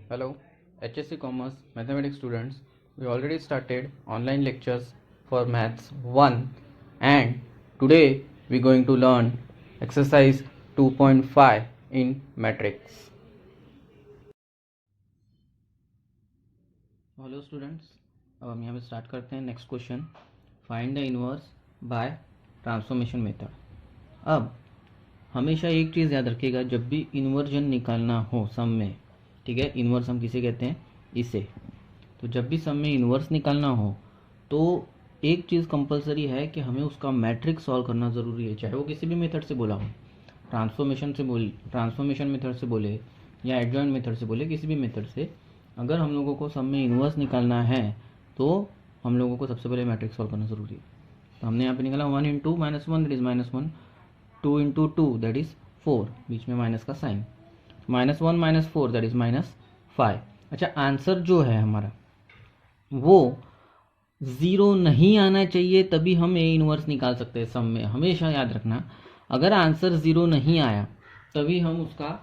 Hello, HSC Commerce Mathematics students. We already started online lectures for Maths 1 and today we're going to learn exercise 2.5 in matrix. Hello students, अब हम यहाँ पे start करते हैं next question. Find the inverse by transformation method. अब हमेशा एक चीज़ याद रखिएगा, जब भी इन्वर्जन निकालना हो सम में, ठीक है, इन्वर्स हम किसे कहते हैं, इसे. तो जब भी सम में इन्वर्स निकालना हो तो एक चीज़ कंपलसरी है कि हमें उसका मैट्रिक्स सॉल्व करना ज़रूरी है, चाहे वो किसी भी मेथड से बोला हो, ट्रांसफॉर्मेशन मेथड से बोले या एडजॉइंट मेथड से बोले, किसी भी मेथड से अगर हम लोगों को सम में इन्वर्स निकालना है तो हम लोगों को सबसे पहले मैट्रिक्स सॉल्व करना ज़रूरी है. तो हमने यहाँ पे निकाला 1 into -1 that is -1, 2 into 2 that is 4, बीच में माइनस का साइन, -1 -4 दैट इज़ -5. अच्छा, आंसर जो है हमारा वो 0 नहीं आना चाहिए, तभी हम ए इनवर्स निकाल सकते हैं सम में. हमेशा याद रखना, अगर आंसर 0 नहीं आया तभी हम उसका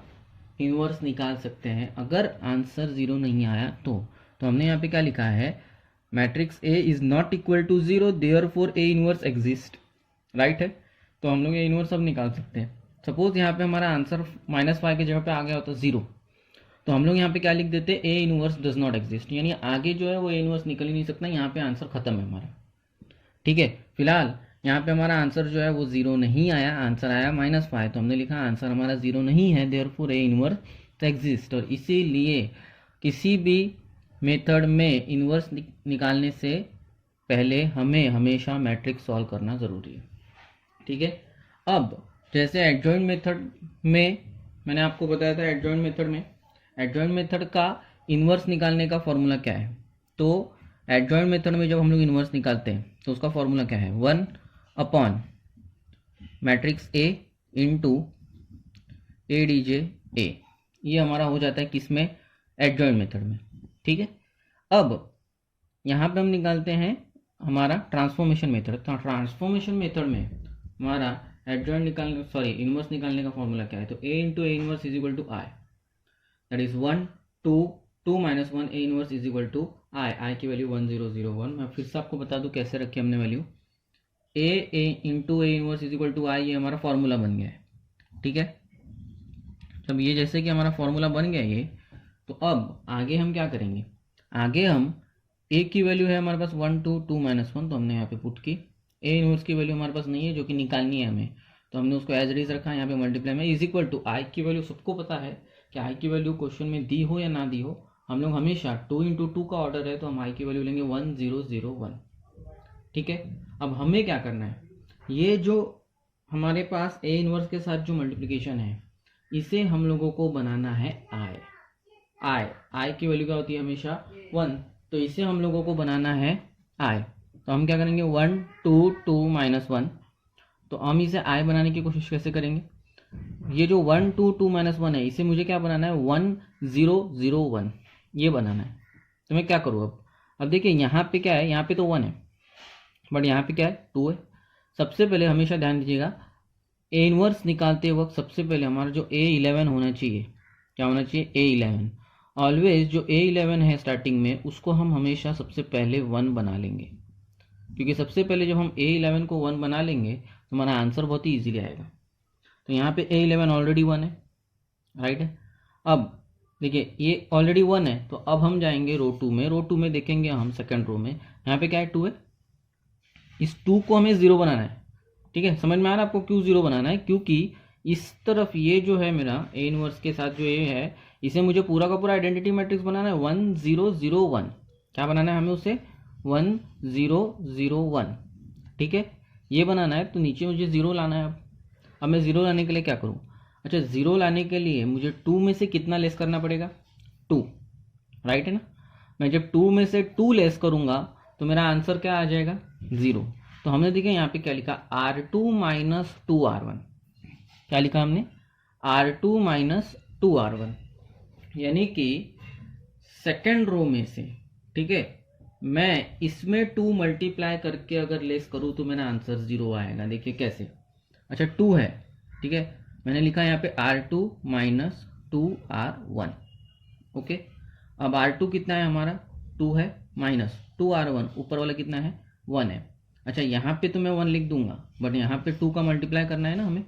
इनवर्स निकाल सकते हैं. अगर आंसर 0 नहीं आया तो हमने यहाँ पे क्या लिखा है, matrix A is not equal to 0 therefore A inverse exist. Right है, तो हम लोग ए इनवर्स अब निकाल सकते हैं. सपोज यहाँ पे हमारा आंसर -5 की जगह पे आ गया होता 0, तो हम लोग यहाँ पे क्या लिख देते, A inverse does not exist, यानी आगे जो है वो ए इनवर्स निकल ही नहीं सकता. यहाँ पे आंसर खत्म है हमारा. ठीक है, फिलहाल यहाँ पे हमारा आंसर जो है वो 0 नहीं आया, आंसर आया -5, तो हमने लिखा आंसर हमारा 0 नहीं है, देयरफॉर ए इनवर्स एग्जिस्ट. और इसीलिए किसी भी मेथड में इनवर्स निकालने से पहले हमें हमेशा मैट्रिक्स सॉल्व करना ज़रूरी है. ठीक है, अब जैसे एडजॉइंट मेथड में मैंने आपको बताया था, एडजॉइंट मेथड का इन्वर्स निकालने का फॉर्मूला क्या है. तो एडजॉइंट मेथड में जब हम लोग इन्वर्स निकालते हैं तो उसका फॉर्मूला क्या है, 1 upon matrix A into A D J A. ये हमारा हो जाता है किसमें, एडजॉइंट मेथड में. ठीक है, अब यहाँ पे हम निकालते हैं हमारा ट्रांसफॉर्मेशन मेथड. तो ट्रांसफॉर्मेशन मेथड में हमारा इनवर्स निकालने का फॉर्मूला क्या है, तो A into A inverse is equal to I, that is 1 2 2 -1 A inverse is equal to I की वैल्यू 1 0 0 1. मैं फिर से आपको बता दूं कैसे रखी हमने value, A into A inverse is equal to I, ये हमारा फॉर्मूला बन गया है. ठीक है, जब ये जैसे कि हमारा फॉर्मूला बन गया ये, तो अब आगे हम क्या करेंगे, आगे हम ए की वैल्यू है हमारे पास 1 2 2 -1, तो हमने यहाँ पे पुट की. ए इनवर्स की वैल्यू हमारे पास नहीं है जो कि निकालनी है हमें, तो हमने उसको एज इट इज रखा, यहाँ पे मल्टीप्लाई में इज इक्वल टू आई की वैल्यू. सबको पता है कि आई की वैल्यू क्वेश्चन में दी हो या ना दी हो, हम लोग हमेशा 2 इंटू 2 का ऑर्डर है, तो हम आई की वैल्यू लेंगे 1 0 0 1. ठीक है, अब हमें क्या करना है, ये जो हमारे पास ए इनवर्स के साथ जो मल्टीप्लिकेशन है इसे हम लोगों को बनाना है आई की वैल्यू क्या होती है हमेशा 1, तो इसे हम लोगों को बनाना है आई. तो हम क्या करेंगे 1 2 2 -1, तो हम इसे आई बनाने की कोशिश कैसे करेंगे, ये जो 1 2 2 -1 है इसे मुझे क्या बनाना है 1 0 0 1, ये बनाना है. तो मैं क्या करूँ अब देखिए यहाँ पे क्या है, यहाँ पे तो 1 है बट यहाँ पे क्या है 2 है. सबसे पहले हमेशा ध्यान दीजिएगा, ए इनवर्स निकालते वक्त सबसे पहले हमारा जो A11 होना चाहिए, क्या होना चाहिए, A11. ऑलवेज जो A11 है स्टार्टिंग में उसको हम हमेशा सबसे पहले 1 बना लेंगे, क्योंकि सबसे पहले जब हम A11 को 1 बना लेंगे तो हमारा आंसर बहुत ही ईजिली आएगा. तो यहाँ पे A11 ऑलरेडी 1 है, राइट है. अब देखिए ये ऑलरेडी 1 है, तो अब हम जाएंगे रो 2 में देखेंगे हम सेकेंड रो में, यहाँ पे क्या है 2 है, इस 2 को हमें 0 बनाना है. ठीक है, समझ में आ रहा है आपको क्यों 0 बनाना है, क्योंकि इस तरफ ये जो है मेरा ए इनवर्स के साथ जो ये है इसे मुझे पूरा का पूरा आइडेंटिटी मैट्रिक्स बनाना है 1 0 0 1. क्या बनाना है हमें उसे 1 0 0 1. ठीक है, ये बनाना है, तो नीचे मुझे 0 लाना है. अब मैं 0 लाने के लिए क्या करूँ, अच्छा 0 लाने के लिए मुझे 2 में से कितना लेस करना पड़ेगा, 2, राइट है ना. मैं जब 2 में से 2 लेस करूँगा तो मेरा आंसर क्या आ जाएगा 0. तो हमने देखा यहाँ पे क्या लिखा, R2 - 2R1. क्या लिखा हमने, R2 - 2R1, यानी कि सेकेंड रो में से, ठीक है, मैं इसमें 2 मल्टीप्लाई करके अगर लेस करूँ तो मेरा आंसर 0 आएगा. देखिए कैसे, अच्छा 2 है, ठीक है, मैंने लिखा यहाँ पे R2 - 2R1. ओके, अब R2 कितना है हमारा 2 है, माइनस 2R1 ऊपर वाला कितना है 1 है। अच्छा यहाँ पे तो मैं 1 लिख दूंगा, बट यहाँ पे 2 का मल्टीप्लाई करना है ना हमें,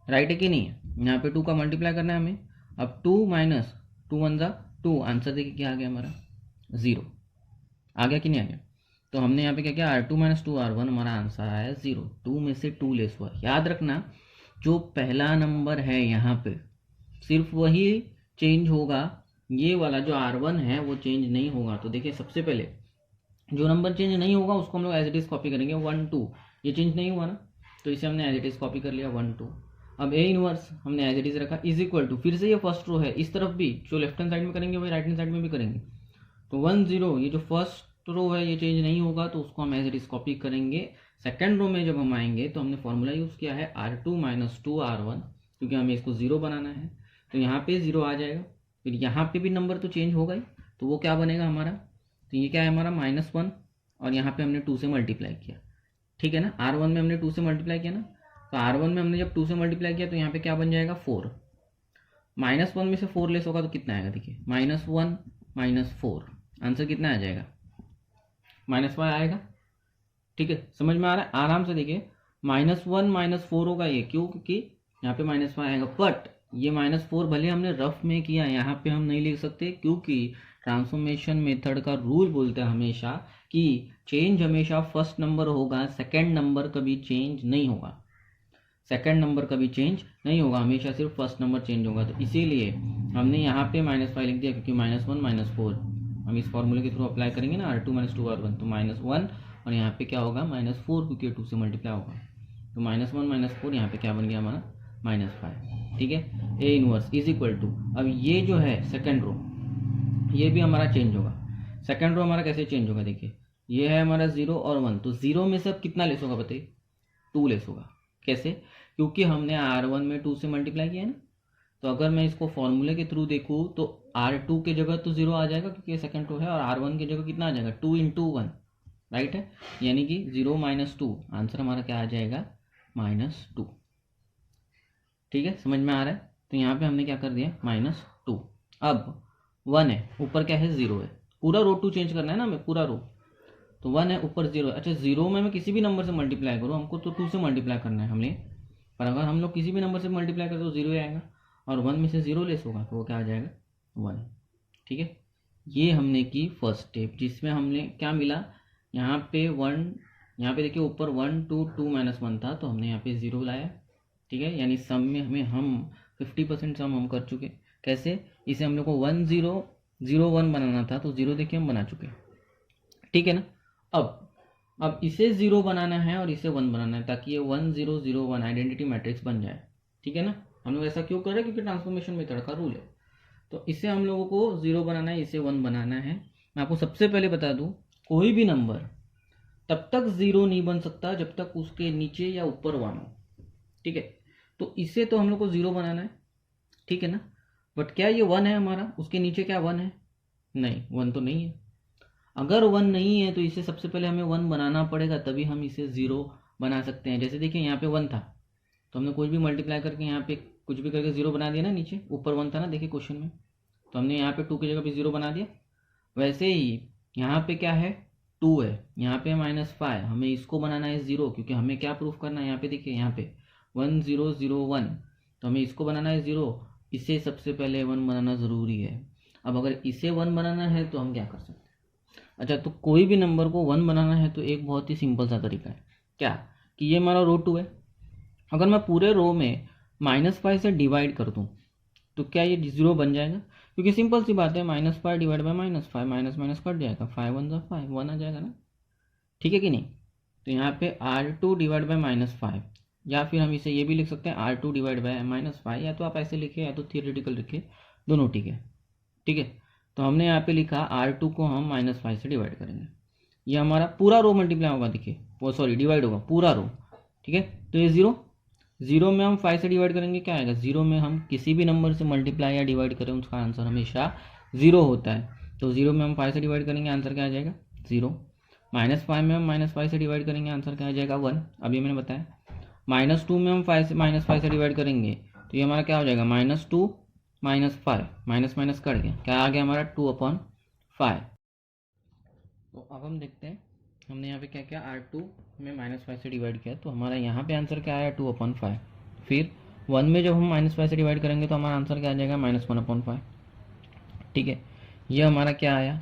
राइट है कि नहीं है, यहाँ पे 2 का मल्टीप्लाई करना है हमें। अब 2 माइनस 2 1 ज़ा 2, आंसर देखिए क्या आ गया हमारा 0, आ गया कि नहीं आ गया। तो हमने यहाँ पे क्या किया, R2 माइनस 2R1, हमारा आंसर आया 0। 2 में से 2 लेस हुआ। याद रखना जो पहला नंबर है यहाँ पे सिर्फ वही चेंज होगा, ये वाला जो R1 है वो चेंज नहीं होगा। तो देखिए सबसे पहले जो नंबर चेंज नहीं होगा उसको हम लोग एज इट इज कॉपी करेंगे, 1 2, ये चेंज नहीं हुआ ना, तो इसे हमने एज इट इज कॉपी कर लिया 1 2। अब ए इनवर्स हमने एज इट इज रखा, इज इक्वल टू, फिर से ये फर्स्ट रो है, इस तरफ भी जो लेफ्ट हैंड साइड में करेंगे वही राइट हैंड साइड में भी करेंगे। तो 1 0, ये जो फर्स्ट रो है ये चेंज नहीं होगा, तो उसको हम एज इट इज कॉपी करेंगे। सेकेंड रो में जब हम आएंगे तो हमने फॉर्मूला यूज़ किया है R2 माइनस 2R1, क्योंकि हमें इसको 0 बनाना है, तो यहाँ पे 0 आ जाएगा। फिर यहाँ पे भी नंबर तो चेंज होगा ही, तो वो क्या बनेगा हमारा, तो ये क्या है हमारा -1, और यहाँ पे हमने 2 से मल्टीप्लाई किया, ठीक है ना। R1 में हमने 2 से मल्टीप्लाई किया ना, तो R1 में हमने जब 2 से मल्टीप्लाई किया तो यहाँ पे क्या बन जाएगा 4। -1 में से 4 लेस होगा तो कितना आएगा, देखिए -1 माइनस 4, आंसर कितना आ जाएगा -5 आएगा। ठीक है, समझ में आ रहा है, आराम से देखिए -1 -4 होगा ये, क्यों, क्योंकि यहाँ पे -5 आएगा। बट ये -4 भले हमने रफ में किया, यहाँ पे हम नहीं लिख सकते, क्योंकि ट्रांसफॉर्मेशन मेथड का रूल बोलता है हमेशा कि चेंज हमेशा फर्स्ट नंबर होगा, सेकंड नंबर कभी चेंज नहीं होगा, सेकंड नंबर कभी चेंज नहीं होगा, हमेशा सिर्फ फर्स्ट नंबर चेंज होगा। तो इसीलिए हमने यहाँ पे -5 लिख दिया, क्योंकि -1 -4 हम इस फॉर्मूले के थ्रू अप्लाई करेंगे ना, R2 माइनस 2R1, तो -1 और यहाँ पे क्या होगा -4, क्योंकि 2 से मल्टीप्लाई होगा, तो -1 -4 यहाँ पे क्या बन गया हमारा -5। ठीक है, A inverse is equal to, अब ये जो है सेकंड रो ये भी हमारा चेंज होगा। सेकंड रो हमारा कैसे चेंज होगा, देखिए ये है हमारा 0 और 1, तो 0 में से अब कितना लेस होगा बताइए, 2 लेस होगा। कैसे, क्योंकि हमने R1 में 2 से मल्टीप्लाई किया है ना, तो अगर मैं इसको फॉर्मूले के थ्रू देखूँ तो R2 की जगह तो 0 आ जाएगा, क्योंकि ये सेकंड रो है, और R1 की जगह कितना आ जाएगा 2 × 1, राइट है, यानी कि 0 - 2, आंसर हमारा क्या आ जाएगा -2। ठीक है, समझ में आ रहा है। तो यहाँ पे हमने क्या कर दिया -2। अब 1 है, ऊपर क्या है 0 है, पूरा रो 2 चेंज करना है ना हमें, पूरा रो, तो 1 है ऊपर 0 है। अच्छा 0 में मैं किसी भी नंबर से मल्टीप्लाई करूँ, हमको तो 2 से मल्टीप्लाई करना है हमने, पर अगर हम लोग किसी भी नंबर से मल्टीप्लाई करें तो 0 ही आएगा, और 1 में से 0 लेस होगा तो वो क्या आ जाएगा 1। ठीक है, ये हमने की फर्स्ट स्टेप, जिसमें हमने क्या मिला, यहाँ पे 1, यहाँ पे देखिए ऊपर 1 2 2 - 1 था, तो हमने यहाँ पे 0 लाया। ठीक है, यानी सम में हमें हम 50% सम हम कर चुके। कैसे, इसे हम लोग को 1 0 0 1 बनाना था, तो 0 देखिए हम बना चुके। ठीक है ना, अब इसे 0 बनाना है और इसे 1 बनाना है, ताकि ये 1 0 0 1 आइडेंटिटी मैट्रिक्स बन जाए। ठीक है ना, हम लोग ऐसा क्यों कर रहे हैं, क्योंकि ट्रांसफॉर्मेशन मेथड का रूल है। तो इसे हम लोगों को 0 बनाना है, इसे 1 बनाना है। मैं आपको सबसे पहले बता दूं, कोई भी नंबर तब तक 0 नहीं बन सकता जब तक उसके नीचे या ऊपर 1 हो। ठीक है, तो इसे तो हम लोग को 0 बनाना है, ठीक है ना, बट क्या ये 1 है हमारा, उसके नीचे क्या 1 है, नहीं 1 तो नहीं है। अगर 1 नहीं है तो इसे सबसे पहले हमें 1 बनाना पड़ेगा, तभी हम इसे 0 बना सकते हैं। जैसे देखिए यहाँ पे 1 था, तो हमने कुछ भी मल्टीप्लाई करके यहाँ पे कुछ भी करके 0 बना दिया ना, नीचे ऊपर 1 था ना, देखिए क्वेश्चन में, तो हमने यहाँ पे 2 की जगह पे 0 बना दिया। वैसे ही यहाँ पे क्या है 2 है, यहाँ पे -5, हमें इसको बनाना है 0, क्योंकि हमें क्या प्रूफ करना है, यहाँ पे देखिए यहाँ पे 1 0 0 1, तो हमें इसको बनाना है 0, इसे सबसे पहले 1 बनाना ज़रूरी है। अब अगर इसे 1 बनाना है तो हम क्या कर सकते हैं, अच्छा तो कोई भी नंबर को 1 बनाना है तो एक बहुत ही सिंपल सा तरीका है, क्या, कि ये हमारा रो 2 है, अगर मैं पूरे रो में -5 से डिवाइड कर दूँ तो क्या ये 0 बन जाएगा, क्योंकि सिंपल सी बात है, -5 divide by -5, minus minus cut जाएगा, 5 1 5 1 आ जाएगा ना। ठीक है कि नहीं, तो यहाँ पे R2 डिवाइड बाय -5, या फिर हम इसे ये भी लिख सकते हैं R2 डिवाइड बाय -5, या तो आप ऐसे लिखे या तो थियोरेटिकल लिखे, दोनों ठीक है। ठीक है, तो हमने यहाँ पे लिखा R2 को हम -5 से डिवाइड करेंगे, ये हमारा पूरा रो मल्टीप्लाई होगा, देखिए वो सॉरी डिवाइड होगा पूरा रो। ठीक है, तो ये 0 में हम 5 से डिवाइड करेंगे, क्या आएगा, 0 में हम किसी भी नंबर से मल्टीप्लाई या डिवाइड करें उसका आंसर हमेशा 0 होता है, तो 0 में हम 5 से डिवाइड करेंगे, आंसर क्या आ जाएगा 0। -5 में हम -5 से डिवाइड करेंगे, आंसर क्या आ जाएगा 1, अभी मैंने बताया। -2 में हम -5 से डिवाइड करेंगे, तो ये हमारा क्या हो जाएगा -2 -5, माइनस माइनस कट गया, क्या आ गया हमारा 2/5। तो अब हम देखते हैं, हमने यहाँ पे क्या किया, R2 में -5 से डिवाइड किया, तो हमारा यहाँ पे आंसर क्या आया 2/5। फिर 1 में जब हम -5 से डिवाइड करेंगे तो हमारा आंसर क्या आ जाएगा -1/5। ठीक है, ये हमारा क्या आया,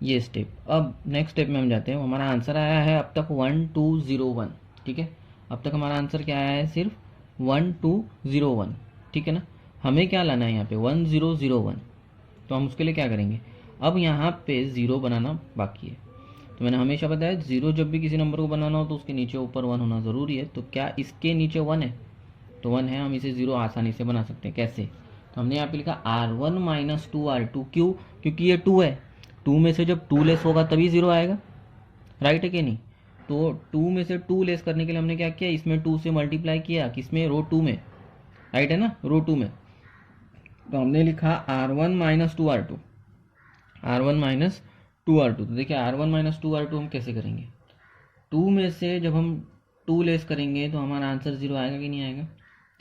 ये स्टेप। अब नेक्स्ट स्टेप में हम जाते हैं, हमारा आंसर आया है अब तक 1201। ठीक है, अब तक हमारा आंसर क्या आया है, सिर्फ 1201। ठीक है ना, हमें क्या लाना है यहाँ पे 1001। तो हम उसके लिए क्या करेंगे, अब यहाँ पे ज़ीरो बनाना बाकी है। तो मैंने हमेशा बताया ज़ीरो जब भी किसी नंबर को बनाना हो तो उसके नीचे ऊपर 1 होना ज़रूरी है। तो क्या इसके नीचे 1 है, तो 1 है, हम इसे ज़ीरो आसानी से बना सकते हैं। कैसे, तो हमने यहाँ पे लिखा R1 - 2R2। क्यों, क्योंकि ये 2 है, 2 में से जब 2 लेस होगा तभी ज़ीरो आएगा, राइट है कि नहीं। तो 2 में से 2 लेस करने के लिए हमने क्या किया, इसमें 2 से मल्टीप्लाई किया, किसमें, रो 2 में, राइट है ना, रो 2 में। तो हमने लिखा R1 - 2R2, R1 - 2R2। तो देखिए R1 - 2R2 हम कैसे करेंगे, 2 में से जब हम 2 लेस करेंगे तो हमारा आंसर ज़ीरो आएगा कि नहीं आएगा।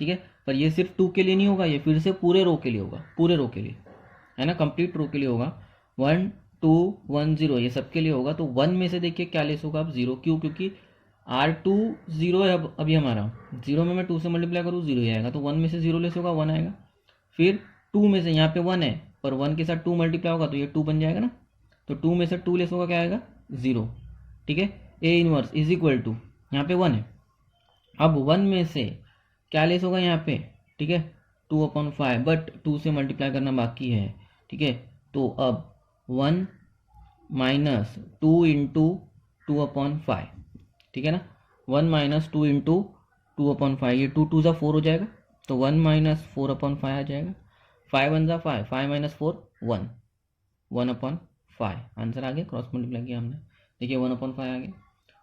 ठीक है, पर ये सिर्फ 2 के लिए नहीं होगा, ये फिर से पूरे रो के लिए होगा, पूरे रो के लिए, है ना, कंप्लीट रो के लिए होगा। 1 2 1 0 ये सबके लिए होगा। तो 1 में से देखिए क्या लेस होगा, अब 0। क्यों, क्योंकि R2 0 है, अब अभी हमारा 0 में मैं 2 से मल्टीप्लाई करूँ 0 ही आएगा। तो 1 में से 0 लेस होगा, 1 आएगा। फिर 2 में से, यहाँ पे 1 है पर 1 के साथ 2 मल्टीप्लाई होगा तो ये 2 बन जाएगा ना। तो 2 में से 2 लेस होगा, क्या आएगा, 0। ठीक है, A inverse is equal to, यहाँ पे 1 है, अब 1 में से क्या लेस होगा यहाँ पे, ठीक है, 2/5, बट 2 से मल्टीप्लाई करना बाकी है। ठीक है, तो अब 1 - 2 इंटू 2/5, ठीक है ना, 1 - 2 इंटू 2/5, ये 2 2 4 हो जाएगा, तो 1 - 4/5 आ जाएगा। 5 1 5, 5 - 4 1, 1/5 आंसर आ गया। क्रॉस मल्टीप्लाई किया हमने, देखिए 1/5 आ गया।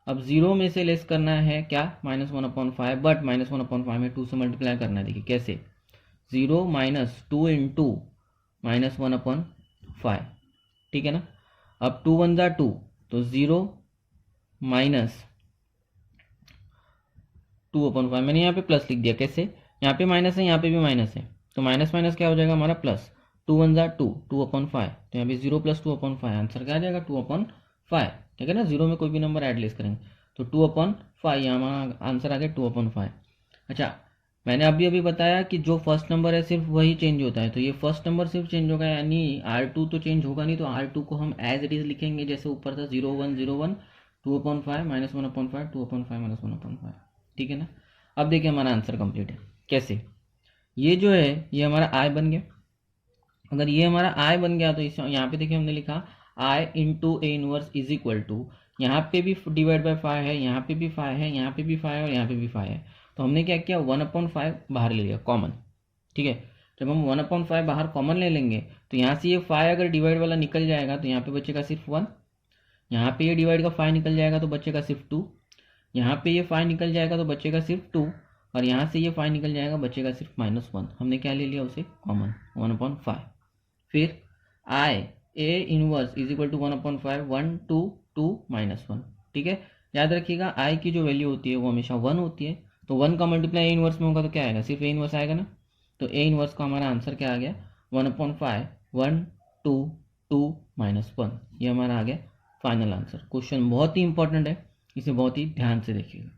अब 0 में से लेस करना है क्या, -1/5, बट -1/5 में 2 से मल्टीप्लाई करना है। देखिए कैसे, 0 - 2 इंटू -1/5, ठीक है ना। अब 2 1 जा 2, तो 0 माइनस 2/5, मैंने यहाँ पे प्लस लिख दिया। कैसे, यहाँ पे माइनस है, यहाँ पे भी माइनस है, तो माइनस माइनस क्या हो जाएगा हमारा प्लस। 2 1 जा 2, 2/5, तो यहाँ पे 0 + 2/5, आंसर क्या आ जाएगा 2/5। ठीक है ना, 0 में कोई भी नंबर ऐड लेस करेंगे तो 2/5, यहाँ हमारा आंसर आ गया 2/5। अच्छा, मैंने अभी अभी बताया कि जो फर्स्ट नंबर है सिर्फ वही चेंज होता है, तो ये फर्स्ट नंबर सिर्फ चेंज होगा, यानी R2 तो चेंज होगा नहीं। तो R2 को हम एज इट इज लिखेंगे जैसे ऊपर था, 0 1 0 1, 2/5 -1/5, 2/5 -1/5। ठीक है ना। अब देखिए हमारा आंसर कंप्लीट है। कैसे, ये जो है ये हमारा I बन गया। अगर ये हमारा I बन गया तो इस यहाँ पे देखिए हमने लिखा I into A inverse is equal to, यहाँ पे भी डिवाइड बाय 5 है, यहाँ पे भी 5 है, यहाँ पे भी 5 है और यहाँ पे भी 5 है। तो हमने क्या किया, 1/5 बाहर ले लिया कॉमन। ठीक है, जब हम 1/5 बाहर कॉमन ले लेंगे तो यहाँ से ये 5 अगर डिवाइड वाला निकल जाएगा तो यहाँ पे बचेगा सिर्फ 1, यहाँ पे ये डिवाइड का 5 निकल जाएगा तो बचेगा सिर्फ 2, यहाँ पे ये 5 निकल जाएगा तो बचेगा सिर्फ 2, और यहाँ से ये 5 निकल जाएगा बचेगा सिर्फ -1। हमने क्या ले लिया उसे कॉमन, 1/5। फिर I A inverse is equal to 1/5, 1 2 2 -1। ठीक है, याद रखिएगा I की जो वैल्यू होती है वो हमेशा 1 होती है। तो 1 का मल्टीप्लाई A इनवर्स में होगा तो क्या आएगा, सिर्फ A इनवर्स आएगा ना। तो A इनवर्स का हमारा आंसर क्या आ गया, 1/5, 1 2 2 -1। ये हमारा आ गया फाइनल आंसर। क्वेश्चन बहुत ही इंपॉर्टेंट है, इसे बहुत ही ध्यान से देखिएगा।